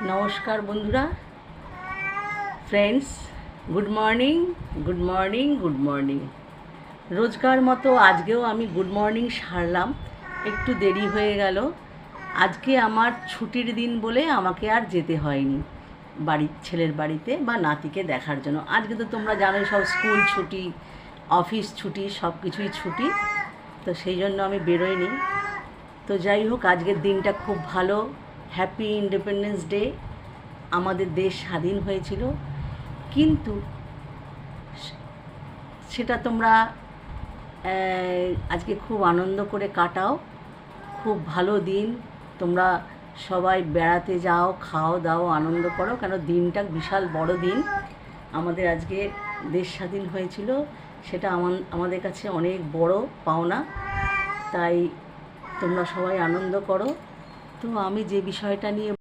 নমস্কার বন্ধুরা, friends, good morning, good morning, good morning. রোজকার মতো আজকেও আমি গুড মর্নিং সারলাম, একটু দেরি হয়ে গেল। আজকে আমার ছুটির দিন বলে আমাকে আর যেতে হয়নি ছেলের বাড়িতে বা নাতিকে দেখার জন্য। আজকে তো তোমরা জানোই সব স্কুল ছুটি, অফিস ছুটি, সব কিছুই ছুটি, তো সেই জন্য আমি বেরোইনি। তো যাই হোক, আজকের দিনটা খুব ভালো। Happy independence day. আমাদের দেশ স্বাধীন হয়েছিল, কিন্তু সেটা তোমরা আজকে খুব আনন্দ করে কাটাও। খুব ভালো দিন। তোমরা সবাই বেড়াতে যাও, খাও দাও, আনন্দ করো, কেন দিনটা বিশাল বড় দিন। আমাদের আজকে দেশ স্বাধীন হয়েছিল, সেটা আমাদের কাছে অনেক বড় পাওনা। তাই তোমরা সবাই আনন্দ করো। তো আমি যে বিষয়টা নিয়ে